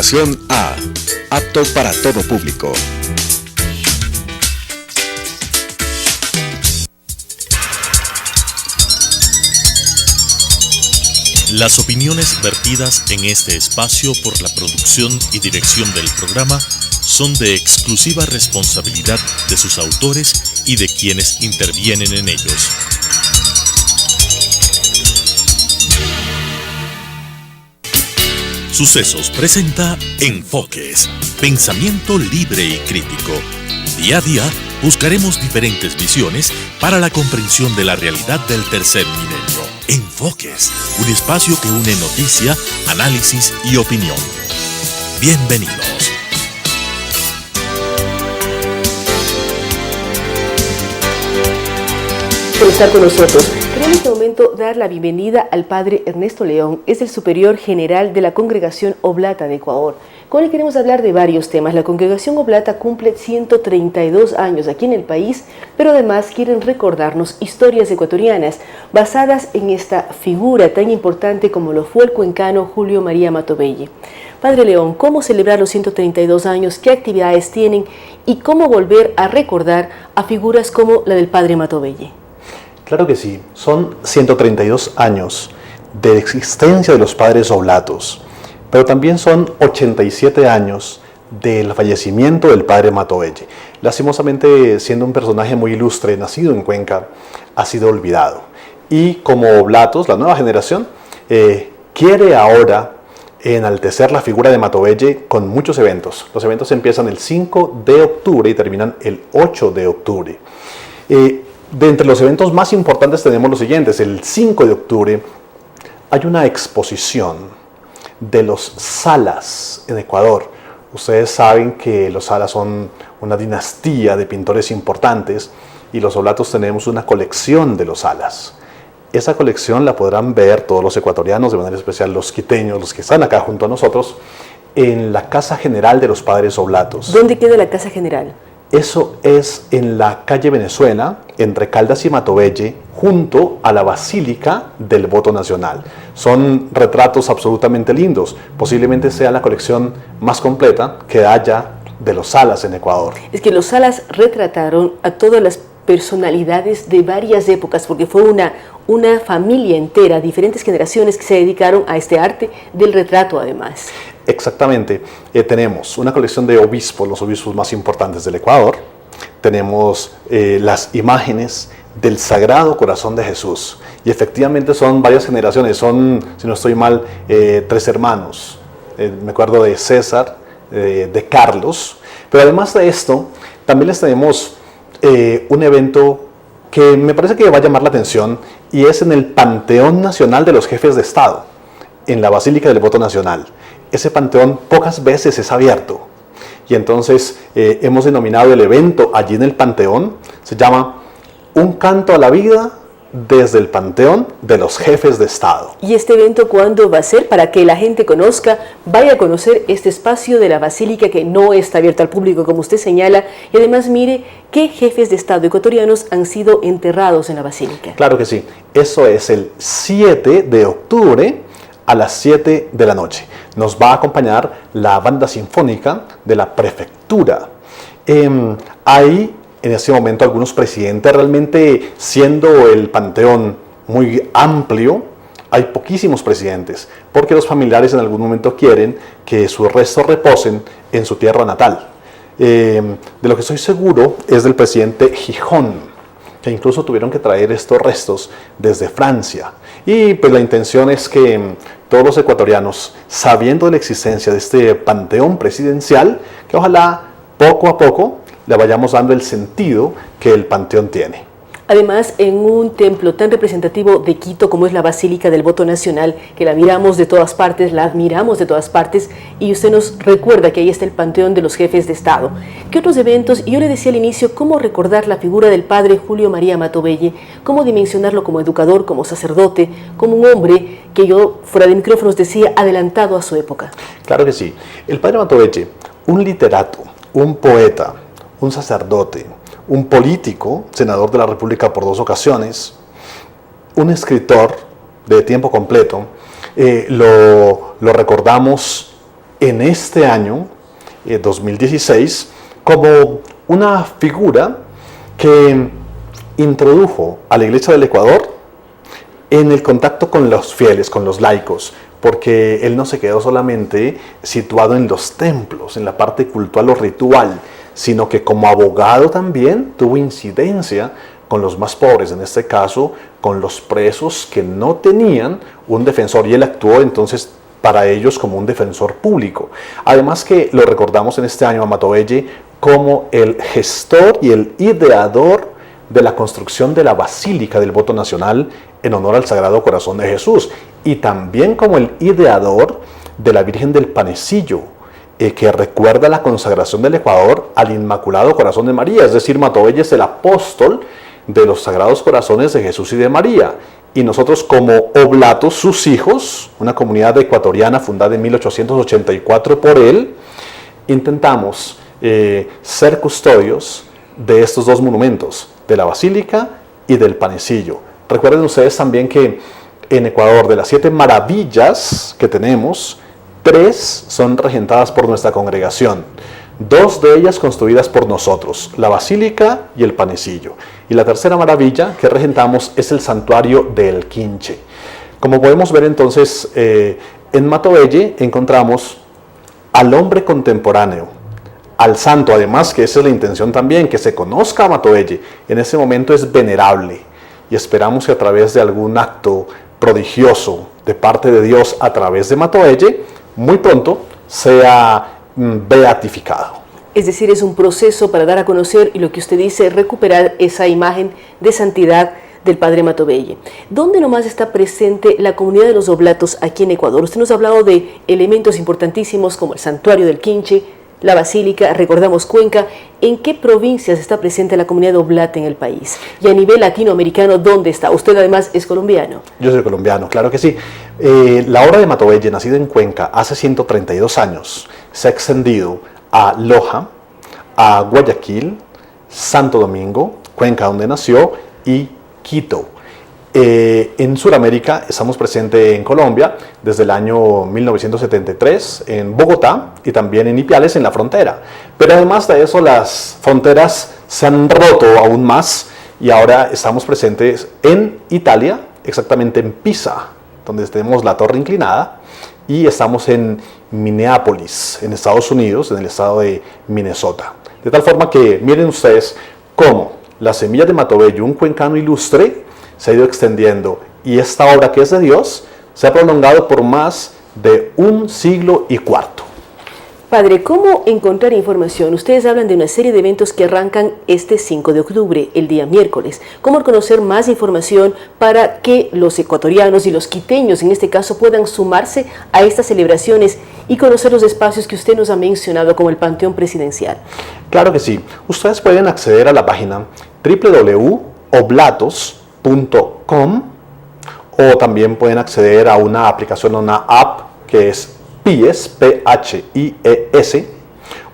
Clasificación A. Apto para todo público. Las opiniones vertidas en este espacio por la producción y dirección del programa son de exclusiva responsabilidad de sus autores y de quienes intervienen en ellos. Sucesos presenta Enfoques, pensamiento libre y crítico. Día a día buscaremos diferentes visiones para la comprensión de la realidad del tercer milenio. Enfoques, un espacio que une noticia, análisis y opinión. Bienvenidos. Por estar con nosotros. Quería en este momento dar la bienvenida al Padre Ernesto León, es el Superior General de la Congregación Oblata de Ecuador. Con él queremos hablar de varios temas. La Congregación Oblata cumple 132 años aquí en el país, pero además quieren recordarnos historias ecuatorianas basadas en esta figura tan importante como lo fue el cuencano Julio María Matobelle. Padre León, ¿cómo celebrar los 132 años? ¿Qué actividades tienen? ¿Y cómo volver a recordar a figuras como la del Padre Matobelle? Claro que sí, son 132 años de existencia de los padres oblatos, pero también son 87 años del fallecimiento del padre Matobelle. Lastimosamente, siendo un personaje muy ilustre, nacido en Cuenca, ha sido olvidado. Y como oblatos, la nueva generación, quiere ahora enaltecer la figura de Matobelle con muchos eventos. Los eventos empiezan el 5 de octubre y terminan el 8 de octubre. De entre los eventos más importantes tenemos los siguientes. El 5 de octubre hay una exposición de los Salas en Ecuador. Ustedes saben que los Salas son una dinastía de pintores importantes y los oblatos tenemos una colección de los Salas. Esa colección la podrán ver todos los ecuatorianos, de manera especial los quiteños, los que están acá junto a nosotros, en la Casa General de los Padres Oblatos. ¿Dónde queda la Casa General? Eso es en la calle Venezuela, entre Caldas y Matobelle, junto a la Basílica del Voto Nacional. Son retratos absolutamente lindos. Posiblemente sea la colección más completa que haya de los Salas en Ecuador. Es que los Salas retrataron a todas las personalidades de varias épocas, porque fue una familia entera, diferentes generaciones que se dedicaron a este arte del retrato además. Exactamente. Tenemos una colección de obispos, los obispos más importantes del Ecuador. Tenemos las imágenes del Sagrado Corazón de Jesús. Y efectivamente son varias generaciones, son, si no estoy mal, 3 hermanos. Me acuerdo de César, de Carlos. Pero además de esto, también les tenemos un evento que me parece que va a llamar la atención y es en el Panteón Nacional de los Jefes de Estado, en la Basílica del Voto Nacional. Ese panteón pocas veces es abierto y entonces hemos denominado el evento allí en el panteón, se llama Un canto a la vida desde el Panteón de los Jefes de Estado. ¿Y este evento cuándo va a ser? Para que la gente conozca, vaya a conocer este espacio de la Basílica que no está abierto al público, como usted señala, y además mire qué jefes de Estado ecuatorianos han sido enterrados en la Basílica. Claro que sí, eso es el 7 de octubre a las 7 de la noche. Nos va a acompañar la banda sinfónica de la prefectura. Hay en este momento algunos presidentes, realmente siendo el panteón muy amplio, hay poquísimos presidentes, porque los familiares en algún momento quieren que sus restos reposen en su tierra natal. De lo que estoy seguro es del presidente Gijón, que incluso tuvieron que traer estos restos desde Francia. Y pues la intención es que todos los ecuatorianos, sabiendo de la existencia de este panteón presidencial, que ojalá poco a poco le vayamos dando el sentido que el panteón tiene. Además, en un templo tan representativo de Quito como es la Basílica del Voto Nacional, que la miramos de todas partes, la admiramos de todas partes, y usted nos recuerda que ahí está el Panteón de los Jefes de Estado. ¿Qué otros eventos? Y yo le decía al inicio, ¿cómo recordar la figura del padre Julio María Matobelle? ¿Cómo dimensionarlo como educador, como sacerdote, como un hombre que yo, fuera de micrófonos, decía adelantado a su época? Claro que sí. El padre Matobelle, un literato, un poeta, un sacerdote, un político, senador de la República por 2 ocasiones, un escritor de tiempo completo, lo recordamos en este año, 2016, como una figura que introdujo a la Iglesia del Ecuador en el contacto con los fieles, con los laicos, porque él no se quedó solamente situado en los templos, en la parte cultural o ritual, sino que como abogado también tuvo incidencia con los más pobres, en este caso con los presos que no tenían un defensor, y él actuó entonces para ellos como un defensor público. Además que lo recordamos en este año a Matobelle como el gestor y el ideador de la construcción de la Basílica del Voto Nacional en honor al Sagrado Corazón de Jesús, y también como el ideador de la Virgen del Panecillo, que recuerda la consagración del Ecuador al Inmaculado Corazón de María. Es decir, Matobelle es el apóstol de los Sagrados Corazones de Jesús y de María, y nosotros como oblatos, sus hijos, una comunidad ecuatoriana fundada en 1884 por él, intentamos ser custodios de estos dos monumentos, de la Basílica y del Panecillo. Recuerden ustedes también que en Ecuador, de las 7 maravillas que tenemos, 3 son regentadas por nuestra congregación, 2 de ellas construidas por nosotros, la Basílica y el Panecillo. Y la tercera maravilla que regentamos es el santuario del Quinche. Como podemos ver entonces, en Matobelle encontramos al hombre contemporáneo, al santo, además que esa es la intención también, que se conozca a Matobelle. En ese momento es venerable, y esperamos que a través de algún acto prodigioso de parte de Dios a través de Matobelle, muy pronto sea beatificado. Es decir, es un proceso para dar a conocer, y lo que usted dice, recuperar esa imagen de santidad del Padre Matobelle. ¿Dónde nomás está presente la comunidad de los oblatos aquí en Ecuador? Usted nos ha hablado de elementos importantísimos como el santuario del Quinche, la Basílica, recordamos Cuenca. ¿En qué provincias está presente la comunidad oblata en el país? Y a nivel latinoamericano, ¿dónde está? Usted además es colombiano. Yo soy colombiano, claro que sí. La obra de Matobelle, nacida en Cuenca hace 132 años, se ha extendido a Loja, a Guayaquil, Santo Domingo, Cuenca donde nació, y Quito. En Sudamérica estamos presentes en Colombia desde el año 1973, en Bogotá y también en Ipiales, en la frontera. Pero además de eso, las fronteras se han roto aún más, y ahora estamos presentes en Italia, exactamente en Pisa, donde tenemos la torre inclinada, y estamos en Minneapolis, en Estados Unidos, en el estado de Minnesota. De tal forma que miren ustedes cómo la semilla de Matobelle, un cuencano ilustre, se ha ido extendiendo, y esta obra que es de Dios se ha prolongado por más de 1 siglo y cuarto. Padre, ¿cómo encontrar información? Ustedes hablan de una serie de eventos que arrancan este 5 de octubre, el día miércoles. ¿Cómo conocer más información para que los ecuatorianos y los quiteños, en este caso, puedan sumarse a estas celebraciones y conocer los espacios que usted nos ha mencionado, como el Panteón Presidencial? Claro que sí. Ustedes pueden acceder a la página www.oblatos.com, o también pueden acceder a una aplicación, a una app que es PIES, P-H-I-E-S,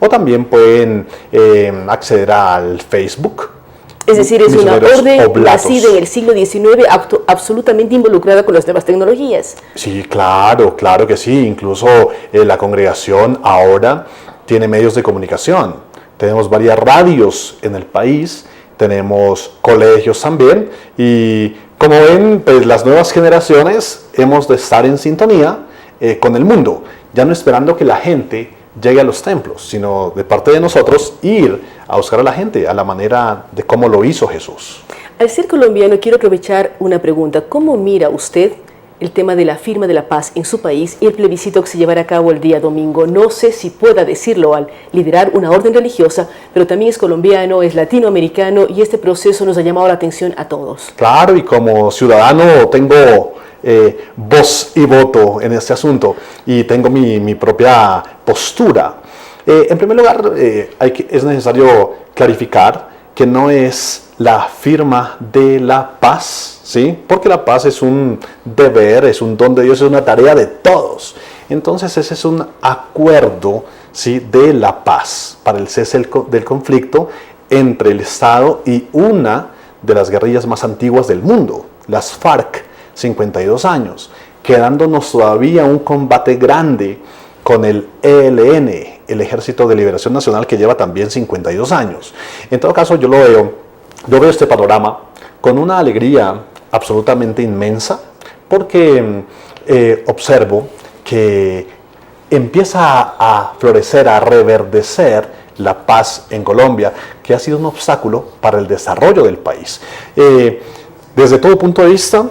o también pueden acceder al Facebook. Es decir, es una orden nacida en el siglo XIX, absolutamente involucrada con las nuevas tecnologías. Sí, claro que sí. Incluso la congregación ahora tiene medios de comunicación. Tenemos varias radios en el país, tenemos colegios también, y como ven, pues las nuevas generaciones hemos de estar en sintonía con el mundo, ya no esperando que la gente llegue a los templos, sino de parte de nosotros ir a buscar a la gente a la manera de cómo lo hizo Jesús. Al ser colombiano, quiero aprovechar una pregunta. ¿Cómo mira usted el tema de la firma de la paz en su país y el plebiscito que se llevará a cabo el día domingo? No sé si pueda decirlo al liderar una orden religiosa, pero también es colombiano, es latinoamericano, y este proceso nos ha llamado la atención a todos. Claro, y como ciudadano tengo voz y voto en este asunto, y tengo mi propia postura. En primer lugar, es necesario clarificar que no es la firma de la paz, ¿sí? Porque la paz es un deber, es un don de Dios, es una tarea de todos. Entonces ese es un acuerdo, ¿sí?, de la paz para el cese del conflicto entre el Estado y una de las guerrillas más antiguas del mundo, las FARC, 52 años, quedándonos todavía un combate grande con el ELN, el Ejército de Liberación Nacional, que lleva también 52 años. En todo caso, yo veo este panorama con una alegría absolutamente inmensa, porque observo que empieza a florecer, a reverdecer la paz en Colombia, que ha sido un obstáculo para el desarrollo del país. Desde todo punto de vista,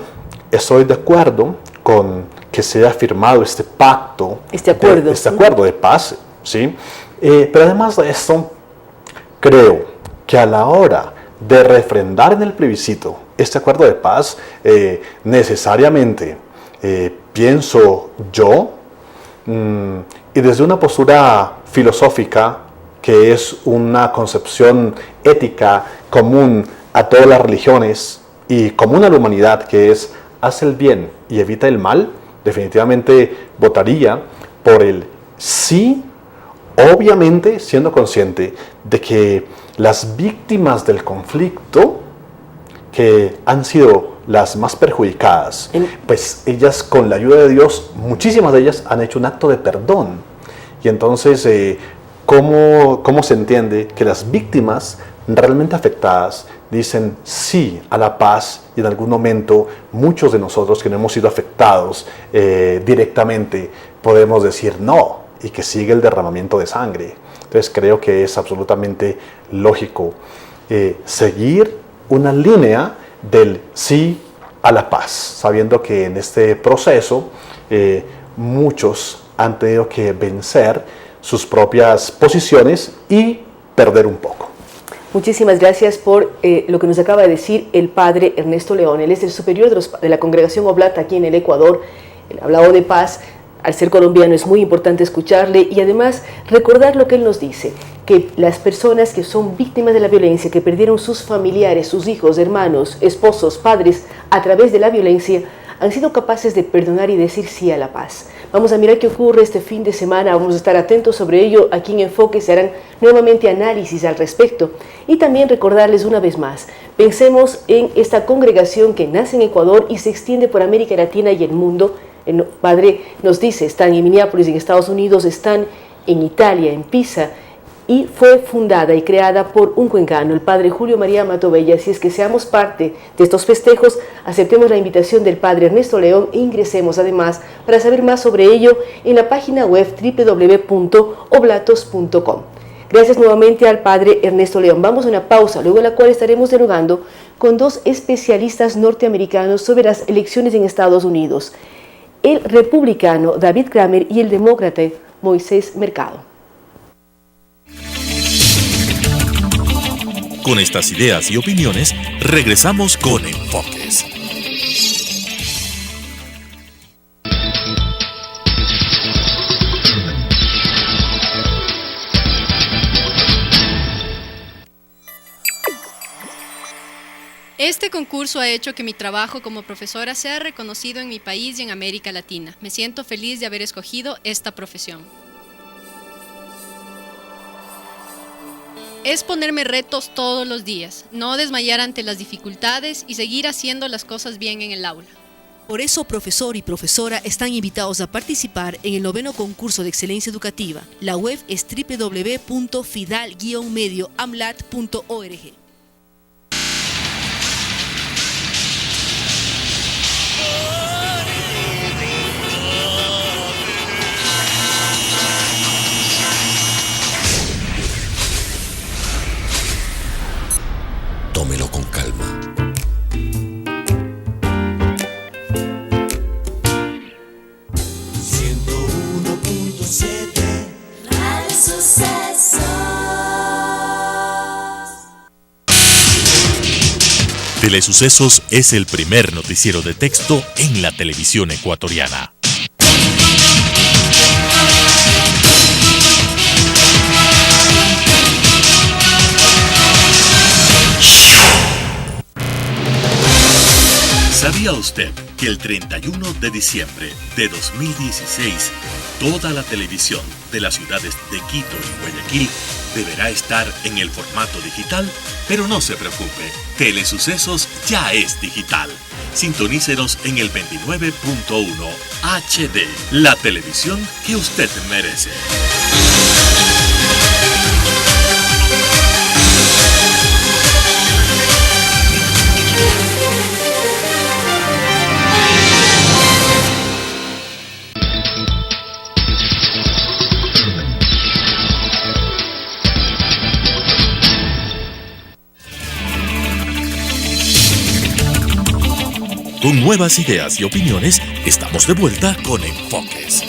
estoy de acuerdo con que se haya firmado este pacto, este acuerdo de paz, ¿sí? Pero además de esto, creo que a la hora de refrendar en el plebiscito este acuerdo de paz, necesariamente, pienso yo, y desde una postura filosófica, que es una concepción ética común a todas las religiones y común a la humanidad, que es haz el bien y evita el mal, definitivamente votaría por el sí, obviamente siendo consciente de que las víctimas del conflicto, que han sido las más perjudicadas, pues ellas, con la ayuda de Dios, muchísimas de ellas han hecho un acto de perdón. Y entonces, ¿cómo se entiende que las víctimas realmente afectadas dicen sí a la paz, y en algún momento muchos de nosotros que no hemos sido afectados directamente podemos decir no, y que sigue el derramamiento de sangre? Entonces creo que es absolutamente lógico seguir una línea del sí a la paz, sabiendo que en este proceso muchos han tenido que vencer sus propias posiciones y perder un poco. Muchísimas gracias por lo que nos acaba de decir el padre Ernesto León. Él es el superior de la Congregación Oblata aquí en el Ecuador. Él ha hablado de paz. Al ser colombiano es muy importante escucharle y además recordar lo que él nos dice, que las personas que son víctimas de la violencia, que perdieron sus familiares, sus hijos, hermanos, esposos, padres a través de la violencia, han sido capaces de perdonar y decir sí a la paz. Vamos a mirar qué ocurre este fin de semana, vamos a estar atentos sobre ello. Aquí en Enfoque se harán nuevamente análisis al respecto. Y también recordarles una vez más, pensemos en esta congregación que nace en Ecuador y se extiende por América Latina y el mundo. El padre nos dice, están en Minneapolis, en Estados Unidos, están en Italia, en Pisa, y fue fundada y creada por un cuencano, el padre Julio María Matovella. Así es que seamos parte de estos festejos, aceptemos la invitación del padre Ernesto León e ingresemos además para saber más sobre ello en la página web www.oblatos.com. Gracias nuevamente al padre Ernesto León. Vamos a una pausa, luego de la cual estaremos dialogando con dos especialistas norteamericanos sobre las elecciones en Estados Unidos, el republicano David Kramer y el demócrata Moisés Mercado. Con estas ideas y opiniones, regresamos con Enfoques. Este concurso ha hecho que mi trabajo como profesora sea reconocido en mi país y en América Latina. Me siento feliz de haber escogido esta profesión. Es ponerme retos todos los días, no desmayar ante las dificultades y seguir haciendo las cosas bien en el aula. Por eso, profesor y profesora están invitados a participar en el 9º concurso de excelencia educativa. La web es www.fidal-medioamlat.org. Tómelo con calma. Telesucesos es el primer noticiero de texto en la televisión ecuatoriana. ¿Sabía usted que el 31 de diciembre de 2016 Toda la televisión de las ciudades de Quito y Guayaquil deberá estar en el formato digital, pero no se preocupe, Telesucesos ya es digital. Sintonícenos en el 29.1 HD, la televisión que usted merece. Con nuevas ideas y opiniones, estamos de vuelta con Enfoques.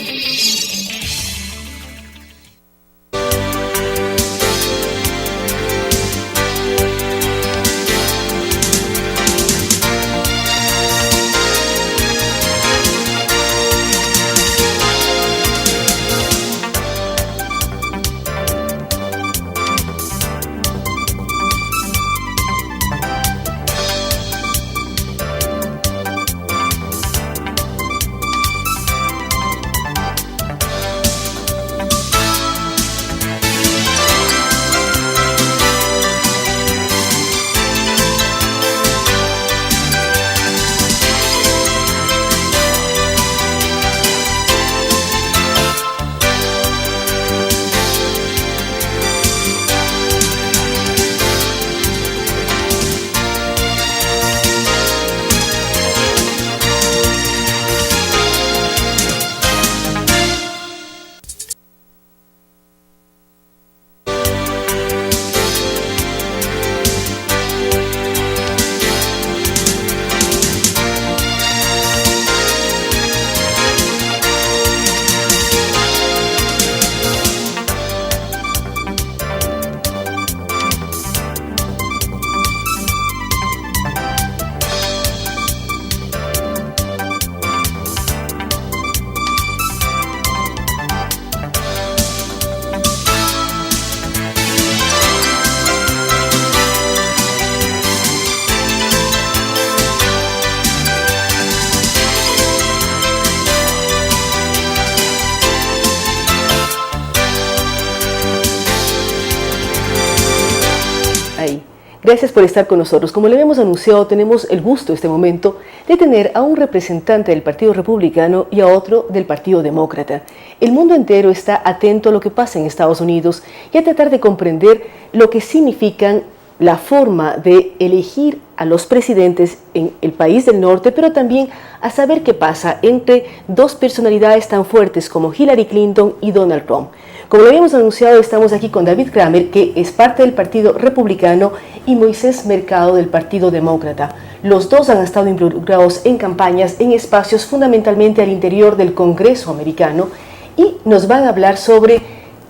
Gracias por estar con nosotros. Como le habíamos anunciado, tenemos el gusto en este momento de tener a un representante del Partido Republicano y a otro del Partido Demócrata. El mundo entero está atento a lo que pasa en Estados Unidos y a tratar de comprender lo que significan la forma de elegir a los presidentes en el país del norte, pero también a saber qué pasa entre dos personalidades tan fuertes como Hillary Clinton y Donald Trump. Como lo habíamos anunciado, estamos aquí con David Kramer, que es parte del Partido Republicano, y Moisés Mercado del Partido Demócrata. Los dos han estado involucrados en campañas en espacios fundamentalmente al interior del Congreso americano y nos van a hablar sobre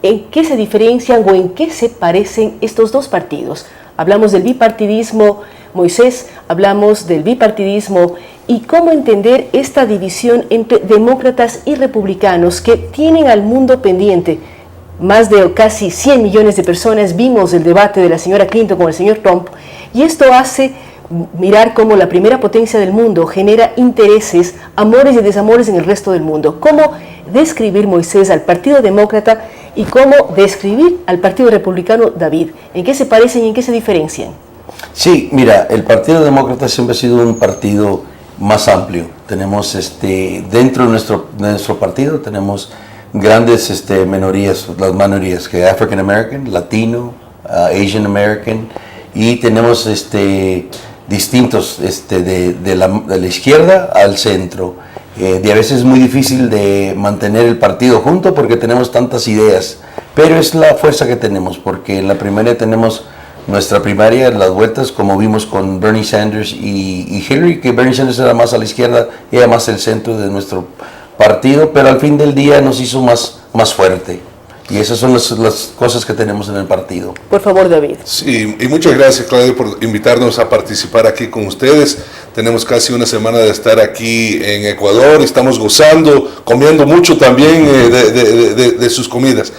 en qué se diferencian o en qué se parecen estos dos partidos. Hablamos del bipartidismo, Moisés, hablamos del bipartidismo y cómo entender esta división entre demócratas y republicanos que tienen al mundo pendiente. Más de casi 100 millones de personas vimos el debate de la señora Clinton con el señor Trump y esto hace mirar cómo la primera potencia del mundo genera intereses, amores y desamores en el resto del mundo. ¿Cómo describir, Moisés, al Partido Demócrata y cómo describir al Partido Republicano, David? ¿En qué se parecen y en qué se diferencian? Sí, mira, el Partido Demócrata siempre ha sido un partido más amplio. Tenemos dentro de nuestro partido tenemos grandes minorías, las minorías que African American, Latino, Asian American, y tenemos distintos de la izquierda al centro. Y a veces es muy difícil de mantener el partido junto porque tenemos tantas ideas, pero es la fuerza que tenemos, porque en la primaria tenemos nuestra primaria, las vueltas, como vimos con Bernie Sanders y Hillary, que Bernie Sanders era más a la izquierda y era más el centro de nuestro partido, pero al fin del día nos hizo más fuerte. Y esas son las cosas que tenemos en el partido. Por favor, David. Sí, y muchas gracias, Claudio, por invitarnos a participar aquí con ustedes. Tenemos casi una semana de estar aquí en Ecuador, estamos gozando, comiendo mucho también de sus comidas.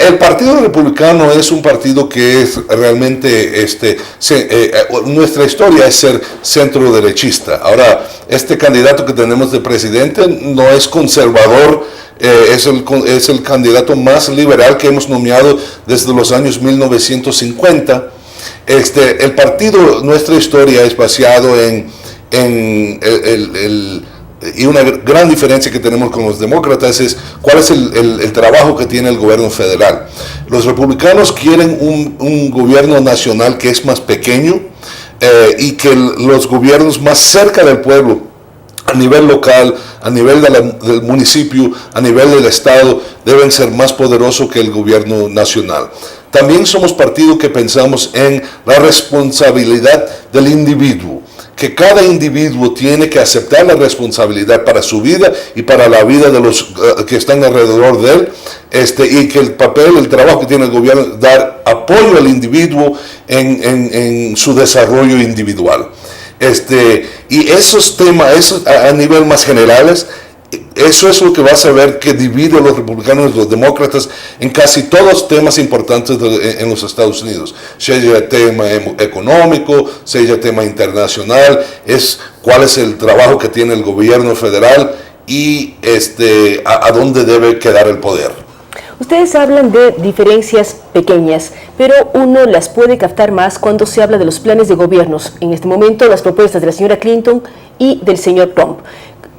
El Partido Republicano es un partido que es realmente, nuestra historia es ser centro derechista. Ahora, este candidato que tenemos de presidente no es conservador es el candidato más liberal que hemos nominado desde los años 1950. El partido, nuestra historia es basado y una gran diferencia que tenemos con los demócratas es cuál es el trabajo que tiene el gobierno federal. Los republicanos quieren un gobierno nacional que es más pequeño y que los gobiernos más cerca del pueblo, a nivel local, a nivel del municipio, a nivel del estado, deben ser más poderosos que el gobierno nacional. También somos partido que pensamos en la responsabilidad del individuo, que cada individuo tiene que aceptar la responsabilidad para su vida y para la vida de los que están alrededor de él, y que el trabajo que tiene el gobierno es dar apoyo al individuo en su desarrollo individual. Y esos temas, a nivel más generales, eso es lo que vas a ver que divide a los republicanos y los demócratas en casi todos los temas importantes en los Estados Unidos. Sea tema económico, sea tema internacional, es cuál es el trabajo que tiene el gobierno federal y a dónde debe quedar el poder. Ustedes hablan de diferencias pequeñas, pero uno las puede captar más cuando se habla de los planes de gobiernos. En este momento, las propuestas de la señora Clinton y del señor Trump.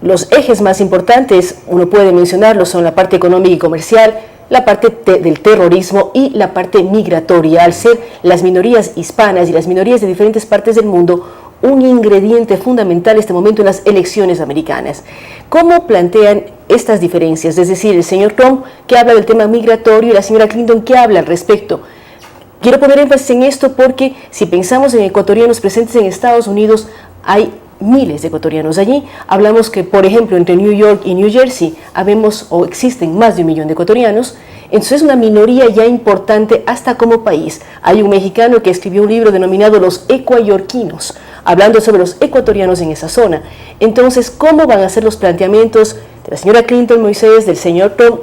Los ejes más importantes, uno puede mencionarlos, son la parte económica y comercial, la parte del terrorismo y la parte migratoria, al ser las minorías hispanas y las minorías de diferentes partes del mundo un ingrediente fundamental en este momento en las elecciones americanas. ¿Cómo plantean estas diferencias? Es decir, el señor Trump, que habla del tema migratorio, y la señora Clinton, que habla al respecto. Quiero poner énfasis en esto porque si pensamos en ecuatorianos presentes en Estados Unidos, hay miles de ecuatorianos allí. Hablamos que, por ejemplo, entre New York y New Jersey existen más de 1 millón de ecuatorianos. Entonces es una minoría ya importante hasta como país. Hay un mexicano que escribió un libro denominado Los Ecuayorquinos, hablando sobre los ecuatorianos en esa zona. Entonces, ¿cómo van a ser los planteamientos de la señora Clinton, Moisés, del señor Trump,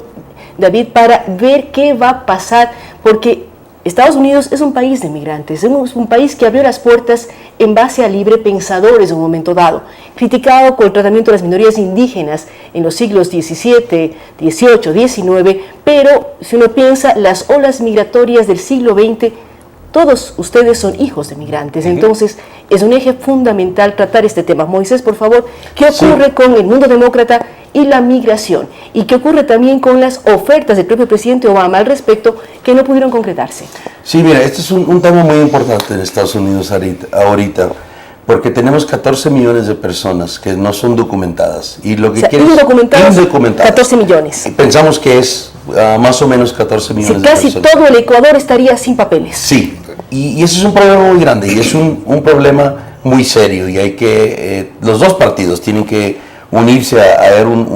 David, para ver qué va a pasar? Porque Estados Unidos es un país de migrantes, es un país que abrió las puertas en base a libre pensadores en un momento dado, criticado con el tratamiento de las minorías indígenas en los siglos XVII, XVIII, XIX, pero si uno piensa las olas migratorias del siglo XX, todos ustedes son hijos de migrantes, entonces es un eje fundamental tratar este tema. Moisés, por favor, ¿qué ocurre con el mundo demócrata y la migración? ¿Y qué ocurre también con las ofertas del propio presidente Obama al respecto que no pudieron concretarse? Sí, mira, este es un tema muy importante en Estados Unidos ahorita, porque tenemos 14 millones de personas que no son documentadas. Y lo que quieren indocumentados, 14 millones. Pensamos que es más o menos 14 millones de personas. Casi todo el Ecuador estaría sin papeles. Sí, y ese es un problema muy grande y es un problema muy serio y hay que, los dos partidos tienen que unirse a ver una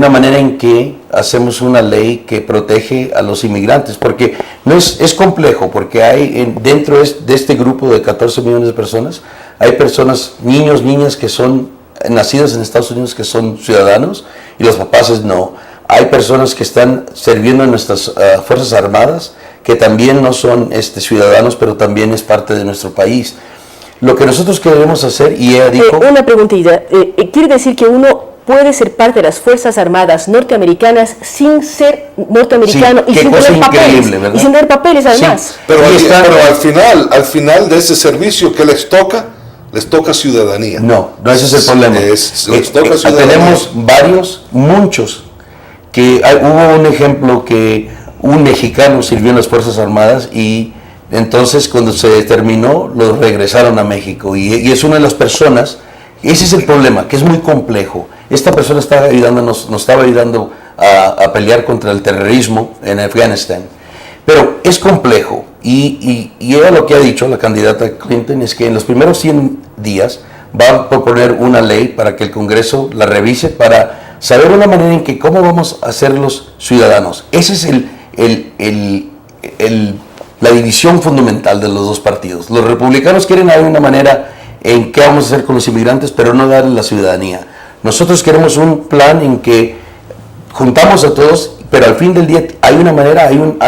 manera en que hacemos una ley que protege a los inmigrantes, porque no es complejo, porque hay dentro de este grupo de 14 millones de personas, hay personas, niños, niñas que son nacidos en Estados Unidos que son ciudadanos y los papás no. Hay personas que están sirviendo en nuestras Fuerzas Armadas que también no son ciudadanos, pero también es parte de nuestro país. Lo que nosotros queremos hacer, y ella dijo... Una preguntita, ¿quiere decir que uno puede ser parte de las Fuerzas Armadas norteamericanas sin ser norteamericano y sin tener papeles? Y sin tener papeles además. Sí, pero al final de ese servicio, ¿qué les toca? Les toca ciudadanía. No, ese es el problema. Les toca ciudadanía. Tenemos muchos, que hubo un ejemplo que un mexicano sirvió en las Fuerzas Armadas y entonces cuando se terminó lo regresaron a México y es una de las personas, ese es el problema, que es muy complejo. Esta persona nos estaba ayudando a pelear contra el terrorismo en Afganistán, pero es complejo y ella lo que ha dicho, la candidata Clinton, es que en los primeros 100 días va a proponer una ley para que el Congreso la revise para saber una manera en que cómo vamos a ser los ciudadanos. Ese es la división fundamental de los dos partidos. Los republicanos quieren dar una manera en qué vamos a hacer con los inmigrantes, pero no darles la ciudadanía. Nosotros queremos un plan en que juntamos a todos, pero al fin del día hay una manera, hay un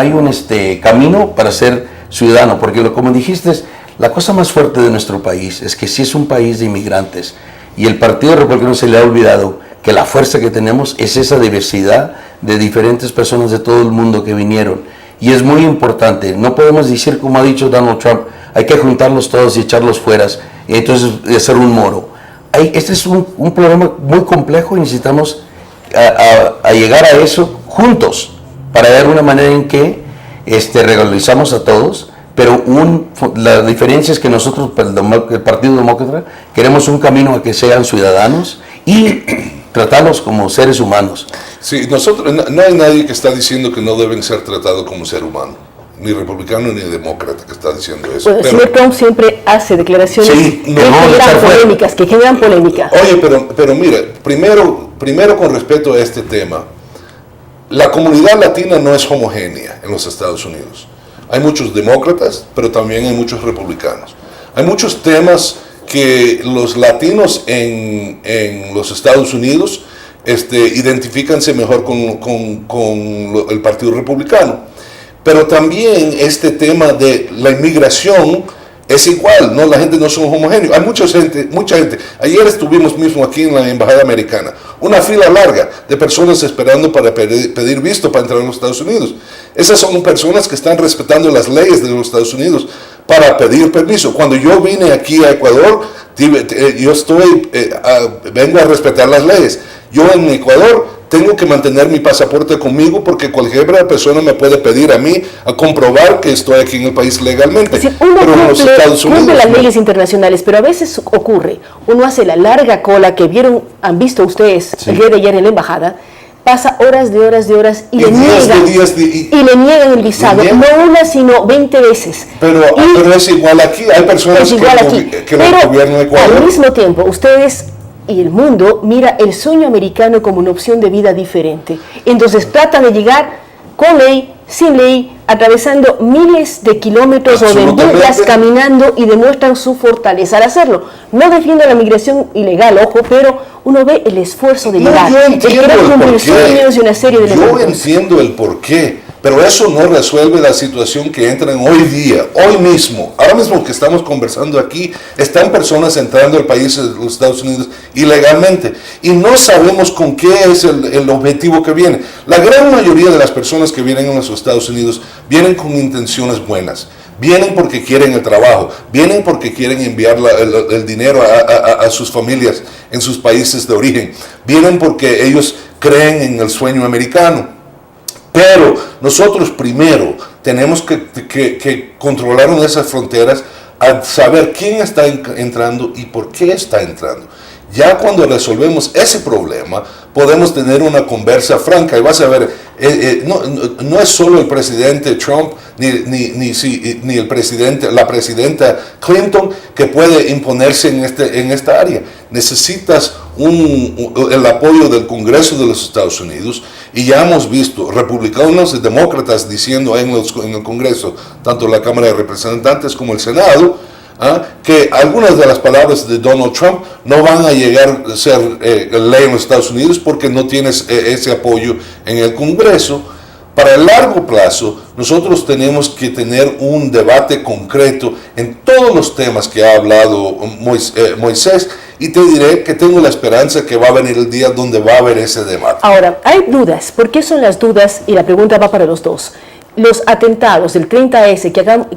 camino para ser ciudadano, porque como dijiste, la cosa más fuerte de nuestro país es que sí es un país de inmigrantes y el Partido Republicano se le ha olvidado que la fuerza que tenemos es esa diversidad de diferentes personas de todo el mundo que vinieron. Y es muy importante, no podemos decir, como ha dicho Donald Trump, hay que juntarlos todos y echarlos fuera, y entonces hacer un muro. Este es un problema muy complejo y necesitamos a llegar a eso juntos, para ver una manera en que regularizamos a todos, pero la diferencia es que nosotros, el Partido Demócrata, queremos un camino a que sean ciudadanos y tratarlos como seres humanos. Sí, no hay nadie que está diciendo que no deben ser tratados como ser humano, ni republicano ni demócrata que está diciendo eso. Bueno, el señor Trump siempre hace declaraciones que generan polémica. Oye, pero mira, primero con respecto a este tema, la comunidad latina no es homogénea en los Estados Unidos. Hay muchos demócratas, pero también hay muchos republicanos. Hay muchos temas que los latinos en los Estados Unidos identifícanse mejor con el Partido Republicano. Pero también este tema de la inmigración es igual, ¿no? La gente no son homogéneos. Hay mucha gente. Ayer estuvimos mismo aquí en la Embajada Americana, una fila larga de personas esperando para pedir visto para entrar a los Estados Unidos. Esas son personas que están respetando las leyes de los Estados Unidos para pedir permiso. Cuando yo vine aquí a Ecuador, vengo a respetar las leyes. Yo en Ecuador tengo que mantener mi pasaporte conmigo porque cualquier persona me puede pedir a mí a comprobar que estoy aquí en el país legalmente. Sí, uno cumple las leyes internacionales, pero a veces ocurre, uno hace la larga cola que han visto ustedes el día de ayer en la embajada, pasa horas y le niegan el visado, no una sino 20 veces. Pero es igual aquí, hay personas que el gobierno de Ecuador. Al mismo tiempo, ustedes y el mundo mira el sueño americano como una opción de vida diferente. Entonces tratan de llegar con ley, sin ley, atravesando miles de kilómetros o de millas caminando y demuestran su fortaleza al hacerlo. No defiendo la migración ilegal, ojo, pero uno ve el esfuerzo de llegar. Yo entiendo Yo entiendo el porqué, pero eso no resuelve la situación que entran hoy día, hoy mismo. Ahora mismo que estamos conversando aquí, están personas entrando al país de los Estados Unidos ilegalmente y no sabemos con qué es el objetivo que viene. La gran mayoría de las personas que vienen a los Estados Unidos vienen con intenciones buenas. Vienen porque quieren el trabajo, vienen porque quieren enviar el dinero a sus familias en sus países de origen, vienen porque ellos creen en el sueño americano. Pero nosotros primero tenemos que controlar esas fronteras al saber quién está entrando y por qué está entrando. Ya cuando resolvemos ese problema, podemos tener una conversa franca y vas a ver, no es solo el presidente Trump ni la presidenta Clinton que puede imponerse en esta área. Necesitas el apoyo del Congreso de los Estados Unidos y ya hemos visto republicanos y demócratas diciendo en el Congreso, tanto la Cámara de Representantes como el Senado, que algunas de las palabras de Donald Trump no van a llegar a ser ley en los Estados Unidos porque no tienes ese apoyo en el Congreso. Para el largo plazo, nosotros tenemos que tener un debate concreto en todos los temas que ha hablado Moisés, y te diré que tengo la esperanza que va a venir el día donde va a haber ese debate. Ahora, hay dudas. ¿Por qué son las dudas? Y la pregunta va para los dos. Los atentados del 30S,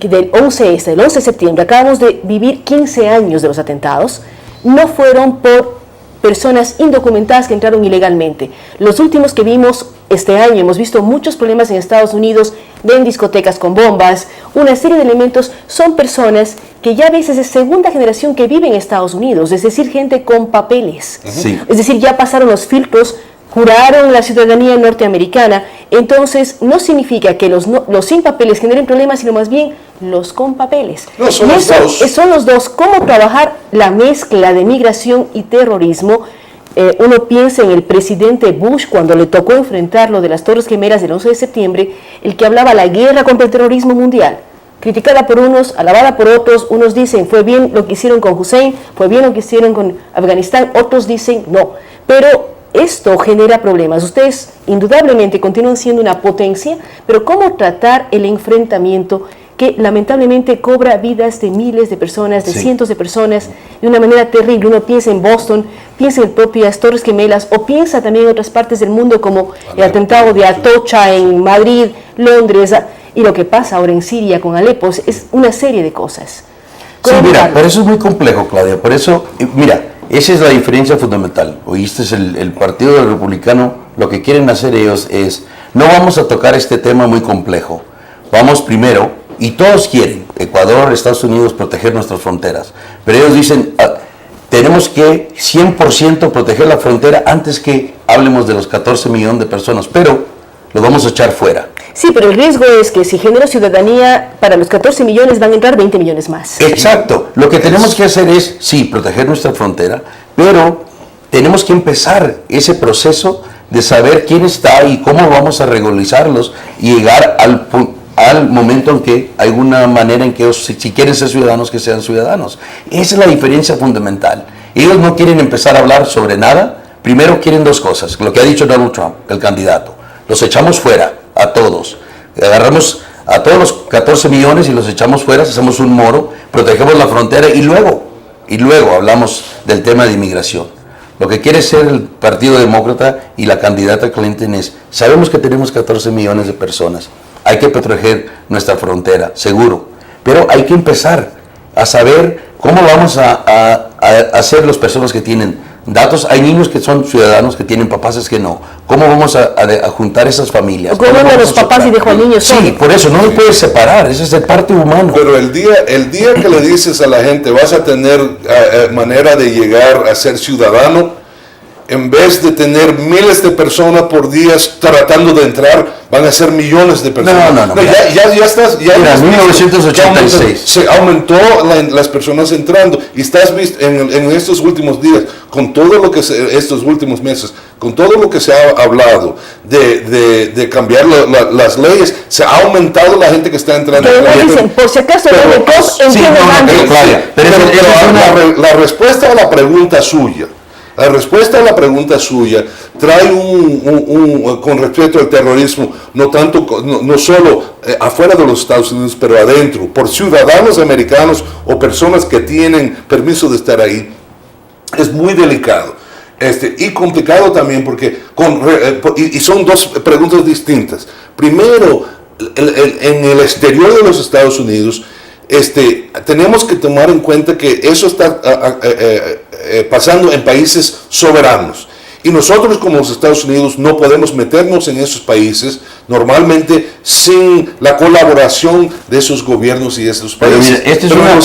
del 11S, del 11 de septiembre, acabamos de vivir 15 años de los atentados, no fueron por personas indocumentadas que entraron ilegalmente. Los últimos que vimos este año, hemos visto muchos problemas en Estados Unidos, ven discotecas con bombas, una serie de elementos, son personas que ya a veces es segunda generación que viven en Estados Unidos, es decir, gente con papeles. Sí. Es decir, ya pasaron los filtros, juraron la ciudadanía norteamericana, entonces no significa que los sin papeles generen problemas, sino más bien los con papeles. No, son los dos. Son los dos. ¿Cómo trabajar la mezcla de migración y terrorismo? Uno piensa en el presidente Bush cuando le tocó enfrentar lo de las Torres Gemelas del 11 de septiembre, el que hablaba la guerra contra el terrorismo mundial. Criticada por unos, alabada por otros, unos dicen fue bien lo que hicieron con Hussein, fue bien lo que hicieron con Afganistán, otros dicen no. Pero esto genera problemas. Ustedes indudablemente continúan siendo una potencia, pero ¿cómo tratar el enfrentamiento que lamentablemente cobra vidas de miles de personas, de cientos de personas, de una manera terrible. Uno piensa en Boston, piensa en propias Torres Gemelas, o piensa también en otras partes del mundo como el atentado de Atocha en Madrid, Londres, y lo que pasa ahora en Siria con Alepo. Es una serie de cosas. Sí, mira, pero eso es muy complejo, Claudia. Por eso, mira, esa es la diferencia fundamental. Oíste, el Partido Republicano, lo que quieren hacer ellos es, no vamos a tocar este tema muy complejo. Vamos primero, y todos quieren, Ecuador, Estados Unidos, proteger nuestras fronteras. Pero ellos dicen, tenemos que 100% proteger la frontera antes que hablemos de los 14 millones de personas, pero lo vamos a echar fuera. Sí, pero el riesgo es que si genera ciudadanía, para los 14 millones van a entrar 20 millones más. Exacto. Lo que tenemos que hacer es, sí, proteger nuestra frontera, pero tenemos que empezar ese proceso de saber quién está y cómo vamos a regularizarlos y llegar al momento en que hay una manera en que ellos, si quieren ser ciudadanos, que sean ciudadanos. Esa es la diferencia fundamental. Ellos no quieren empezar a hablar sobre nada. Primero quieren dos cosas, lo que ha dicho Donald Trump, el candidato. Los echamos fuera, a todos. Agarramos a todos los 14 millones y los echamos fuera, hacemos un muro, protegemos la frontera y luego hablamos del tema de inmigración. Lo que quiere ser el Partido Demócrata y la candidata Clinton es, sabemos que tenemos 14 millones de personas, hay que proteger nuestra frontera, seguro, pero hay que empezar a saber cómo vamos a hacer las personas que tienen datos. Hay niños que son ciudadanos, que tienen papás, es que no. ¿Cómo vamos a juntar esas familias? ¿Cómo a los papás y dejo al niño solo? Sí, por eso no lo puedes separar, ese es el parte humano. Pero el día que le dices a la gente, vas a tener manera de llegar a ser ciudadano, en vez de tener miles de personas por día tratando de entrar, van a ser millones de personas. No, ya estás. Ya mira, 1986. Se aumentó las personas entrando. Y estás visto en estos últimos días, con todo lo que estos últimos meses, con todo lo que se ha hablado de cambiar las leyes, se ha aumentado la gente que está entrando. Pero dicen, por si acaso, la respuesta a la pregunta suya. La respuesta a la pregunta suya trae con respecto al terrorismo, no solo afuera de los Estados Unidos, pero adentro, por ciudadanos americanos o personas que tienen permiso de estar ahí, es muy delicado. Y complicado también porque y son dos preguntas distintas. Primero, en el exterior de los Estados Unidos, tenemos que tomar en cuenta que eso está pasando en países soberanos. Y nosotros como los Estados Unidos no podemos meternos en esos países normalmente sin la colaboración de esos gobiernos y de esos países. Pero mira,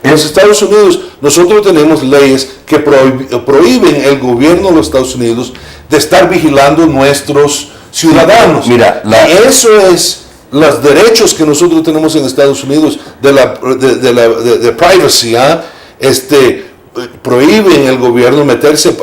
en los Estados Unidos nosotros tenemos leyes que prohíben el gobierno de los Estados Unidos de estar vigilando nuestros ciudadanos. Eso es los derechos que nosotros tenemos en Estados Unidos de privacy, prohíben el gobierno meterse,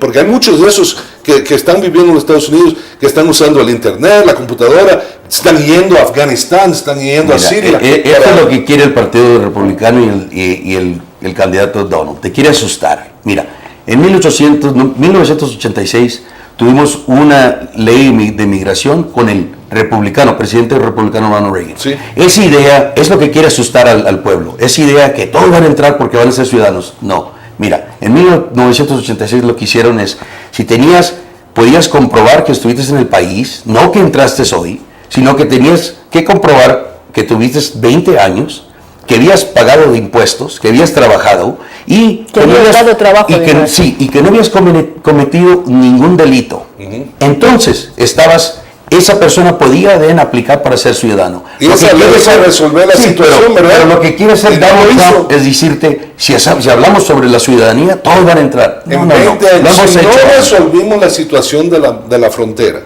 porque hay muchos de esos que están viviendo en los Estados Unidos, que están usando el internet, la computadora, están yendo a Afganistán, están yendo a Siria. Esto es lo que quiere el Partido Republicano y el candidato Donald, te quiere asustar. Mira, en 1986 tuvimos una ley de migración con el presidente republicano Ronald Reagan. Sí. Esa idea es lo que quiere asustar al pueblo. Esa idea que todos van a entrar porque van a ser ciudadanos. No. Mira, en 1986 lo que hicieron es, si podías comprobar que estuviste en el país, no que entraste hoy, sino que tenías que comprobar que tuviste 20 años, que habías pagado de impuestos, que habías trabajado y que no habías cometido ningún delito. Entonces, esa persona podía aplicar para ser ciudadano. Y esa ley se resolver la situación, ¿verdad? Pero lo que quiere hacer Donald Trump es decirte, si hablamos sobre la ciudadanía, todos van a entrar. En 20 años, si no resolvimos la situación de la frontera,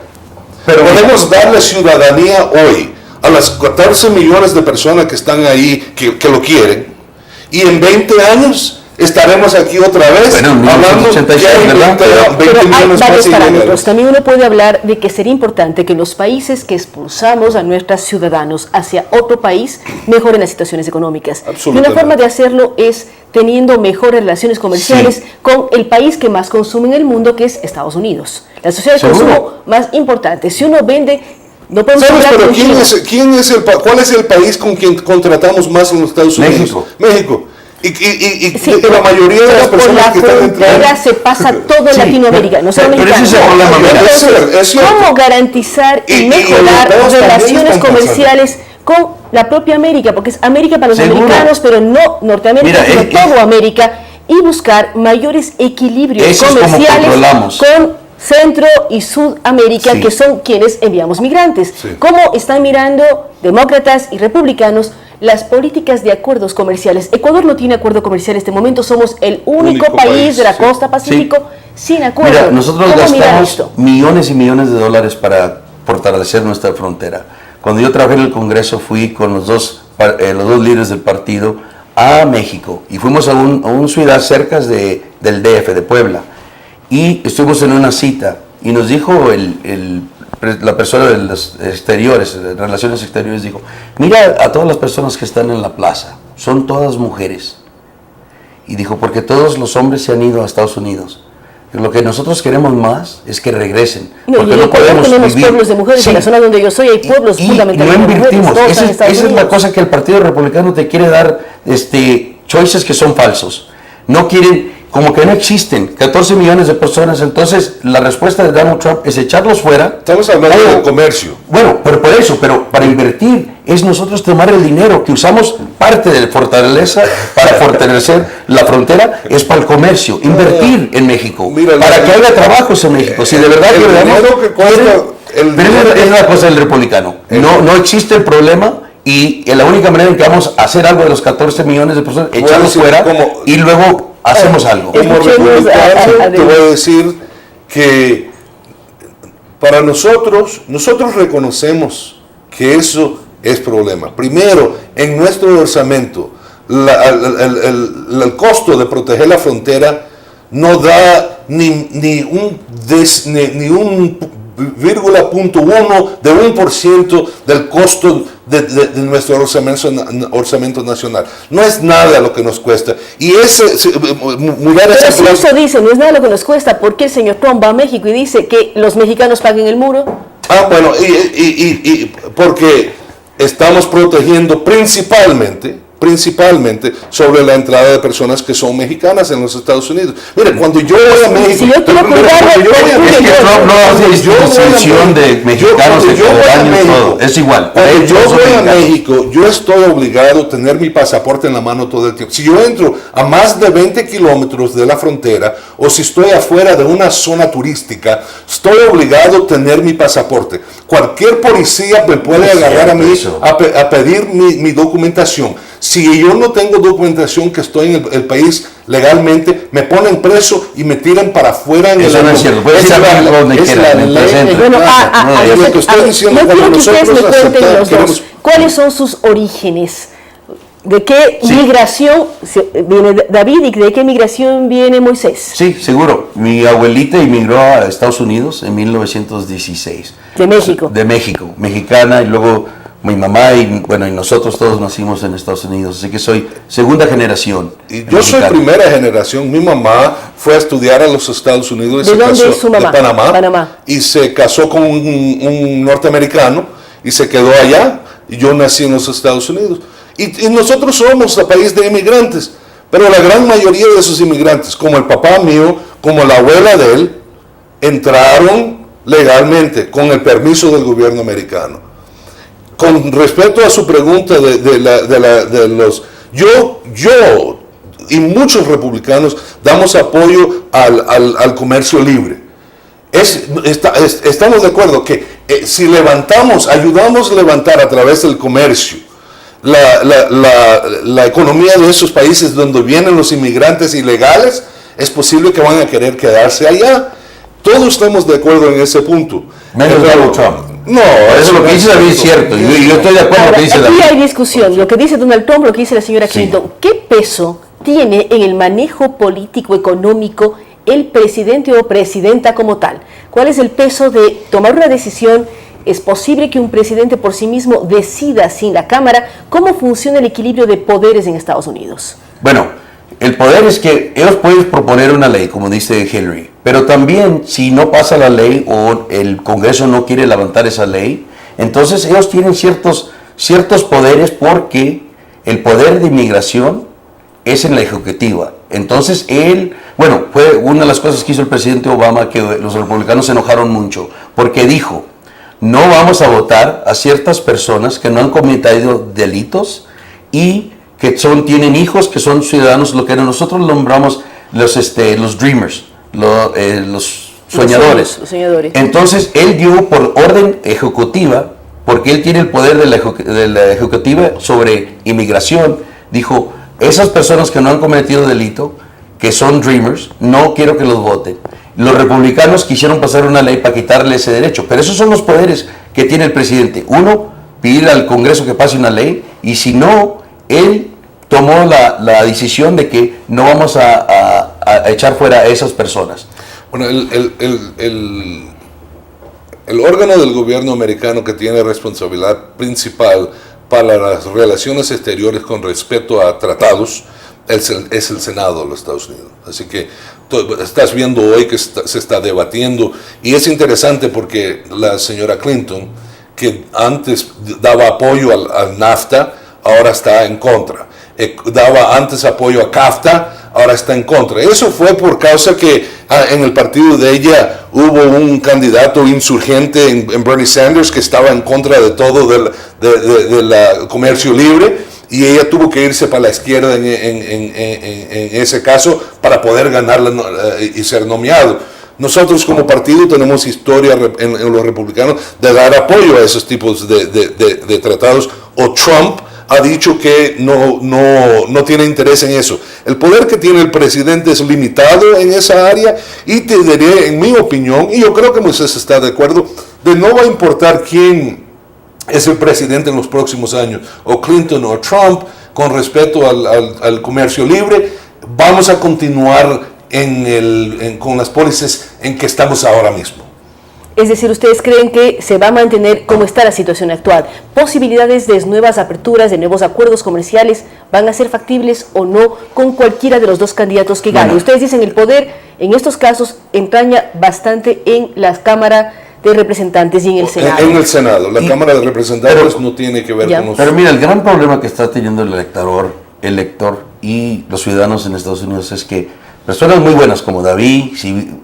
pero podemos darle ciudadanía hoy a las 14 millones de personas que están ahí, que lo quieren, y en 20 años estaremos aquí otra vez hablando de 20 millones varios más. parámetros. También uno puede hablar de que sería importante que los países que expulsamos a nuestros ciudadanos hacia otro país mejoren las situaciones económicas. Y una forma de hacerlo es teniendo mejores relaciones comerciales con el país que más consume en el mundo, que es Estados Unidos. La sociedad de consumo más importante. Si uno vende No podemos ¿Sabes, hablar pero con cuál es el país con quien contratamos más en los Estados Unidos? México. México. Y Sí, pero, la mayoría de las por personas la que están frontera se pasa todo Sí, Latinoamérica, no solo pero ese México. es el problema, mira. Entonces, Es cierto. ¿cómo garantizar y Y mejorar europeos también relaciones están comerciales con la propia América? Porque es América para los Seguro. americanos, pero no Norteamérica, Mira, sino todo América, y buscar mayores equilibrios Eso es como comerciales controlamos. con Centro y Sudamérica, Sí. que son quienes enviamos migrantes. Sí. ¿Cómo están mirando demócratas y republicanos las políticas de acuerdos comerciales? Ecuador no tiene acuerdo comercial en este momento, somos el único país de la sí. costa Pacífico sin acuerdo. Mira, nosotros ¿Cómo miran gastamos esto? millones y millones de dólares para fortalecer nuestra frontera. Cuando yo trabajé en el Congreso fui con los dos líderes del partido a México y fuimos a una ciudad cerca del DF, de Puebla, y estuvimos en una cita y nos dijo la persona de los exteriores, de relaciones exteriores, dijo, mira a todas las personas que están en la plaza, son todas mujeres. Y dijo, porque todos los hombres se han ido a Estados Unidos. Lo que nosotros queremos más es que regresen. No, porque y en no Ecuador podemos tenemos vivir. pueblos de mujeres, Sí. en la zona donde yo soy hay pueblos Y fundamentales no de mujeres, invertimos. todos Esa en es Estados la Unidos. cosa que el Partido Republicano te quiere dar, choices que son falsos. No quieren, como que no existen 14 millones de personas. Entonces la respuesta de Donald Trump es echarlos fuera. Estamos hablando O- del comercio. Bueno, pero por eso, pero para invertir es nosotros tomar el dinero que usamos, parte de fortaleza para fortalecer la frontera es para el comercio, invertir en México, Mira, para que haya trabajos en México. Si de verdad el queremos, dinero que cuesta el pero dinero es la cosa del republicano. No existe el problema y la única manera en que vamos a hacer algo de los 14 millones de personas, echarlos decir, fuera como- y luego hacemos algo. Como Escuchemos republicano, te voy a decir que para nosotros reconocemos que eso es problema. Primero, en nuestro orçamento, el costo de proteger la frontera no da ni un 0,1% de 1% del costo de nuestro orçamento nacional. No es nada lo que nos cuesta. Y mudar Pero esa si plaza. eso dice, no es nada lo que nos cuesta, ¿por qué el señor Trump va a México y dice que los mexicanos paguen el muro? Bueno, y porque estamos protegiendo principalmente sobre la entrada de personas que son mexicanas en los Estados Unidos. Mire, cuando yo voy a México, Si yo quiero pero cuidar cuando yo voy a es Es México, que Trump no hace distinción de mexicanos, de ecuatorianos, todo. Es igual. Para Cuando ellos yo son voy a mexicanos. México, yo estoy obligado a tener mi pasaporte en la mano todo el tiempo. Si yo entro a más de 20 kilómetros de la frontera o si estoy afuera de una zona turística, estoy obligado a tener mi pasaporte. Cualquier policía me puede Es agarrar a cierto mí eso. a pedir mi documentación. Si yo no tengo documentación que estoy en el país legalmente, me ponen preso y me tiran para afuera en Eso el no es cierto. Puede ser donde quiera, en el presente. Bueno, es lo que estoy diciendo. yo Cuando quiero que ustedes me nosotros cuenten los dos. queremos- ¿Cuáles son sus orígenes? ¿De qué Sí. migración viene David y de qué migración viene Moisés? Sí, seguro. Mi abuelita emigró a Estados Unidos en 1916. De México. De México, mexicana, y luego mi mamá y nosotros todos nacimos en Estados Unidos, así que soy segunda generación. Y yo soy mexicana. primera generación. Mi mamá fue a estudiar a los Estados Unidos. ¿De dónde es su mamá? De Panamá. Panamá. Y se casó con un norteamericano y se quedó allá. Y yo nací en los Estados Unidos. Y nosotros somos el país de inmigrantes. Pero la gran mayoría de esos inmigrantes, como el papá mío, como la abuela de él, entraron legalmente con el permiso del gobierno americano. Con respecto a su pregunta de los... Yo y muchos republicanos damos apoyo al comercio libre. Estamos de acuerdo que si ayudamos a levantar a través del comercio la economía de esos países donde vienen los inmigrantes ilegales, es posible que van a querer quedarse allá. Todos estamos de acuerdo en ese punto. Menos Donald Trump. No, Eso lo que dice David es cierto. Yo estoy de acuerdo con lo que dice Aquí David. hay discusión, lo que dice Donald Trump, lo que dice la señora Sí. Clinton. ¿Qué peso tiene en el manejo político económico el presidente o presidenta como tal? ¿Cuál es el peso de tomar una decisión? ¿Es posible que un presidente por sí mismo decida sin la Cámara? ¿Cómo funciona el equilibrio de poderes en Estados Unidos? Bueno, el poder es que ellos pueden proponer una ley, como dice Hillary, pero también si no pasa la ley o el Congreso no quiere levantar esa ley, Entonces ellos tienen ciertos poderes porque el poder de inmigración es en la ejecutiva. Entonces fue una de las cosas que hizo el presidente Obama, que los republicanos se enojaron mucho, porque dijo, no vamos a votar a ciertas personas que no han cometido delitos y que tienen hijos, que son ciudadanos, lo que nosotros nombramos los dreamers, los soñadores. Los soñadores. Entonces él dio por orden ejecutiva, porque él tiene el poder de la ejecutiva sobre inmigración, dijo, esas personas que no han cometido delito, que son dreamers, no quiero que los voten. Los republicanos quisieron pasar una ley para quitarle ese derecho, pero esos son los poderes que tiene el presidente. Uno, pedir al Congreso que pase una ley, y si no, él tomó la decisión de que no vamos a echar fuera a esas personas. Bueno, el órgano del gobierno americano que tiene responsabilidad principal para las relaciones exteriores con respecto a tratados es el Senado de los Estados Unidos. Así que estás viendo hoy que se está debatiendo, y es interesante porque la señora Clinton, que antes daba apoyo al NAFTA, ahora está en contra. Daba antes apoyo a CAFTA, ahora está en contra. Eso fue por causa que en el partido de ella hubo un candidato insurgente en Bernie Sanders que estaba en contra de todo del comercio libre, y ella tuvo que irse para la izquierda en ese caso para poder ganar y ser nominado. Nosotros como partido tenemos historia en los republicanos de dar apoyo a esos tipos de tratados, o Trump ha dicho que no tiene interés en eso. El poder que tiene el presidente es limitado en esa área, y te diré, en mi opinión, y yo creo que Moisés está de acuerdo, de no va a importar quién es el presidente en los próximos años, o Clinton o Trump, con respecto al comercio libre, vamos a continuar con las pólizas en que estamos ahora mismo. Es decir, ¿ustedes creen que se va a mantener como está la situación actual? ¿Posibilidades de nuevas aperturas, de nuevos acuerdos comerciales van a ser factibles o no con cualquiera de los dos candidatos que gane? Ustedes dicen el poder en estos casos entraña bastante en la Cámara de Representantes y en el Senado. En el Senado, la Cámara de Representantes no tiene que ver con nosotros. Pero mira, el gran problema que está teniendo el elector y los ciudadanos en Estados Unidos es que personas muy buenas como David,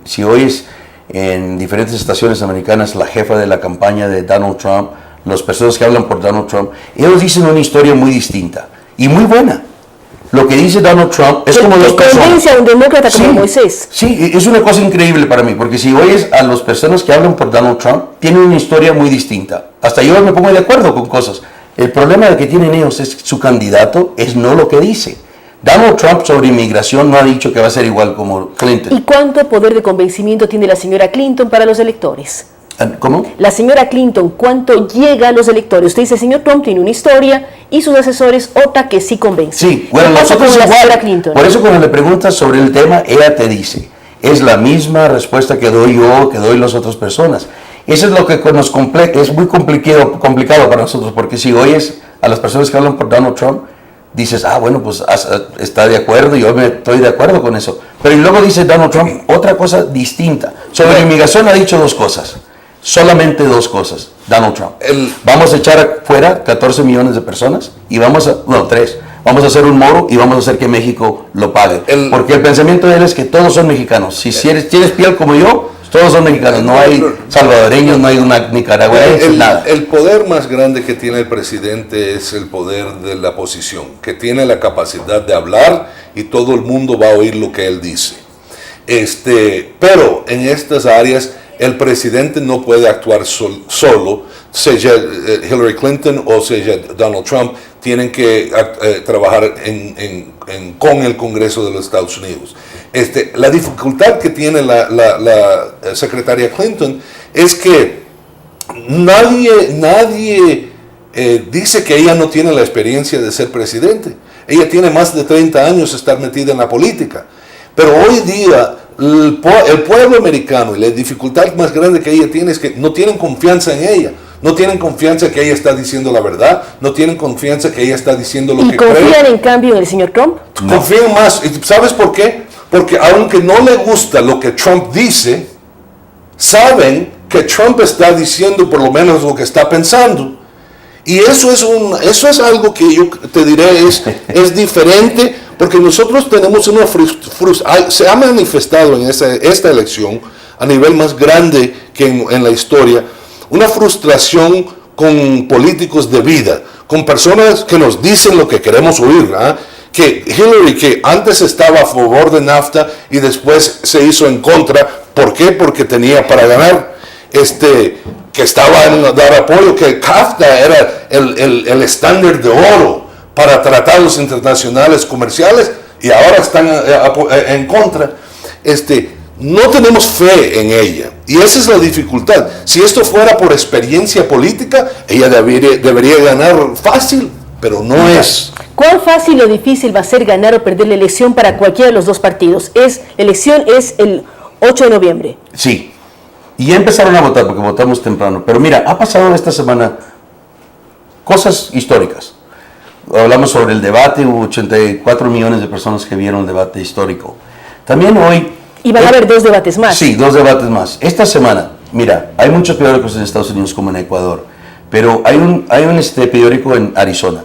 si oyes en diferentes estaciones americanas la jefa de la campaña de Donald Trump, las personas que hablan por Donald Trump, ellos dicen una historia muy distinta y muy buena. Lo que dice Donald Trump es como los personas. Convence a un demócrata como Moisés. Sí, es una cosa increíble para mí, porque si oyes a las personas que hablan por Donald Trump, tienen una historia muy distinta. Hasta yo me pongo de acuerdo con cosas. El problema que tienen ellos es que su candidato es no lo que dice. Donald Trump sobre inmigración no ha dicho que va a ser igual como Clinton. ¿Y cuánto poder de convencimiento tiene la señora Clinton para los electores? ¿Cómo? La señora Clinton, ¿cuánto llega a los electores? Usted dice, el señor Trump tiene una historia y sus asesores otra que sí convence. Sí, bueno, nosotros igual, por eso cuando le preguntas sobre el tema, ella te dice, es la misma respuesta que doy yo, que doy las otras personas. Eso es lo que es muy complicado para nosotros, porque si oyes a las personas que hablan por Donald Trump, dices, bueno, pues está de acuerdo, yo estoy de acuerdo con eso. Pero y luego dice Donald Trump otra cosa distinta. Sobre inmigración ha dicho dos cosas. Solamente dos cosas, Donald Trump. Vamos a echar fuera 14 millones de personas y tres. Vamos a hacer un muro y vamos a hacer que México lo pague. Porque el pensamiento de él es que todos son mexicanos. Si tienes piel como yo, todos son mexicanos. No hay salvadoreños, no hay una nicaragüense, nada. El poder más grande que tiene el presidente es el poder de la posición, que tiene la capacidad de hablar y todo el mundo va a oír lo que él dice. Pero en estas áreas el presidente no puede actuar solo, sea Hillary Clinton o sea Donald Trump, tienen que trabajar con el Congreso de los Estados Unidos. La dificultad que tiene la secretaria Clinton es que nadie dice que ella no tiene la experiencia de ser presidente. Ella tiene más de 30 años de estar metida en la política. Pero hoy día el pueblo americano, y la dificultad más grande que ella tiene es que no tienen confianza en ella. No tienen confianza que ella está diciendo la verdad, no tienen confianza que ella está diciendo lo que cree. ¿Y confían en cambio en el señor Trump? No. Confían más. ¿Sabes por qué? Porque aunque no le gusta lo que Trump dice, saben que Trump está diciendo por lo menos lo que está pensando. Y eso es algo que yo te diré es diferente, porque nosotros tenemos una frustración. Se ha manifestado en esta elección a nivel más grande que en la historia, una frustración con políticos de vida, con personas que nos dicen lo que queremos oír, ¿eh? Que Hillary, que antes estaba a favor de NAFTA y después se hizo en contra. ¿Por qué? Porque tenía para ganar. Que estaba en dar apoyo, que CAFTA era el estándar de oro para tratados internacionales comerciales, y ahora están en contra. No tenemos fe en ella, y esa es la dificultad. Si esto fuera por experiencia política, ella debería ganar fácil, pero no es. ¿Cuán fácil o difícil va a ser ganar o perder la elección para cualquiera de los dos partidos? La elección es el 8 de noviembre. Sí. Y ya empezaron a votar, porque votamos temprano. Pero mira, ha pasado esta semana cosas históricas. Hablamos sobre el debate, hubo 84 millones de personas que vieron el debate histórico. También hoy... Y van a haber 2 debates más. Sí, 2 debates más. Esta semana, mira, hay muchos periódicos en Estados Unidos como en Ecuador, pero hay un periódico en Arizona,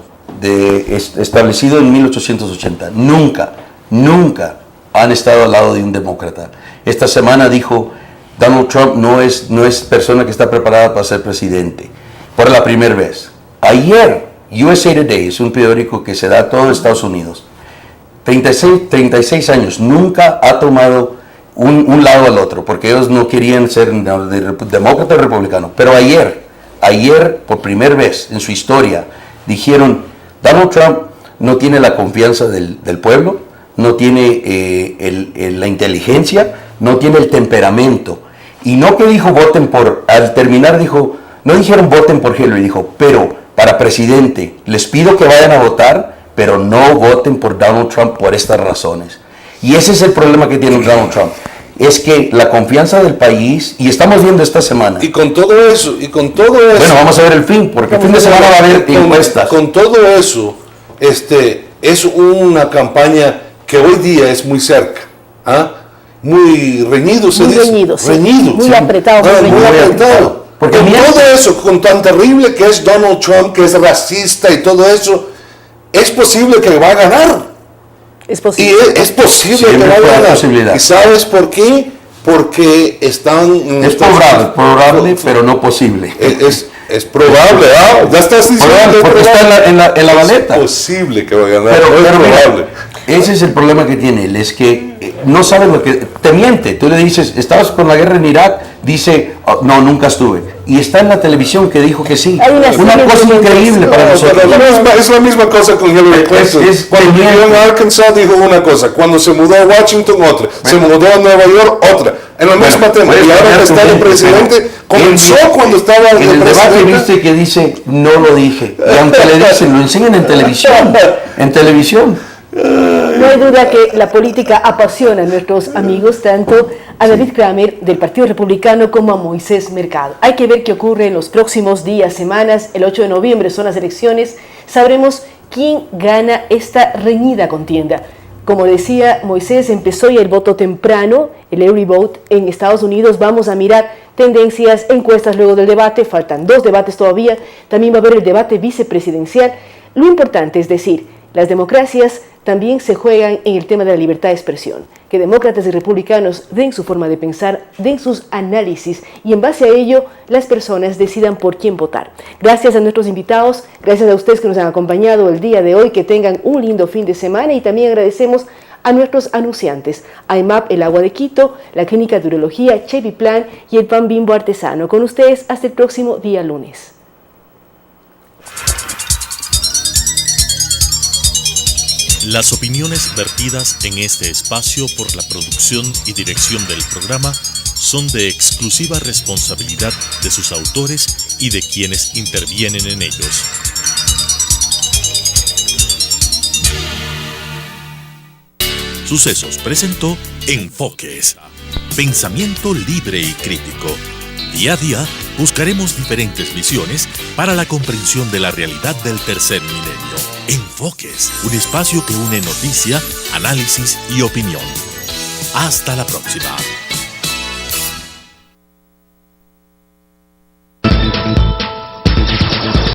establecido en 1880. Nunca han estado al lado de un demócrata. Esta semana dijo... Donald Trump no es persona que está preparada para ser presidente, por la primera vez. Ayer, USA Today, es un periódico que se da a todo Estados Unidos, 36 años, nunca ha tomado un lado al otro, porque ellos no querían ser demócrata o republicano. Pero ayer, por primera vez en su historia, dijeron, Donald Trump no tiene la confianza del pueblo, no tiene la inteligencia, no tiene el temperamento. Y no que dijo voten por, al terminar dijo, no dijeron voten por Hillary, dijo, pero para presidente, les pido que vayan a votar, pero no voten por Donald Trump por estas razones. Y ese es el problema que tiene Donald Trump, es que la confianza del país, y estamos viendo esta semana. Y con todo eso. Bueno, vamos a ver el fin, porque el fin de semana va a haber encuestas. Con todo eso, es una campaña que hoy día es muy cerca, ¿ah? Muy reñido, se dice. Reñido. Muy apretado. Muy apretado. Porque con todo eso, con tan terrible que es Donald Trump, que es racista y todo eso, es posible que va a ganar. Es posible. Y es posible que va a ganar. ¿Y sabes por qué? Porque están... Es probable, pero no posible. Es probable, ¿ah? Ya estás diciendo porque está en la baleta. Es posible que va a ganar, pero es probable. Mira, ese es el problema que tiene él, es que no sabe lo que... Te miente, tú le dices, ¿estabas con la guerra en Irak? Dice, oh, no, nunca estuve. Y está en la televisión que dijo que sí. Una cosa increíble para nosotros. Es la misma cosa con Hillary Clinton. Cuando vivió en Arkansas dijo una cosa, cuando se mudó a Washington otra, se mudó a Nueva York otra. En la misma tema. Y ahora que está el presidente, comenzó cuando estaba en el debate, viste que dice, no lo dije. Y aunque le dicen, lo enseñan en televisión. En televisión. No hay duda que la política apasiona a nuestros amigos, tanto a David Kramer del Partido Republicano como a Moisés Mercado. Hay que ver qué ocurre en los próximos días, semanas. El 8 de noviembre son las elecciones. Sabremos quién gana esta reñida contienda. Como decía Moisés, empezó ya el voto temprano, el early vote en Estados Unidos. Vamos a mirar tendencias, encuestas luego del debate. Faltan 2 debates todavía. También va a haber el debate vicepresidencial. Lo importante es decir, las democracias también se juegan en el tema de la libertad de expresión. Que demócratas y republicanos den su forma de pensar, den sus análisis y en base a ello las personas decidan por quién votar. Gracias a nuestros invitados, gracias a ustedes que nos han acompañado el día de hoy, que tengan un lindo fin de semana y también agradecemos a nuestros anunciantes, IMAP, el Agua de Quito, la Clínica de Urología, Chevy Plan y el Pan Bimbo Artesano. Con ustedes hasta el próximo día lunes. Las opiniones vertidas en este espacio por la producción y dirección del programa son de exclusiva responsabilidad de sus autores y de quienes intervienen en ellos. Sucesos presentó Enfoques, pensamiento libre y crítico. Día a día buscaremos diferentes visiones para la comprensión de la realidad del tercer milenio. Enfoques, un espacio que une noticia, análisis y opinión. Hasta la próxima.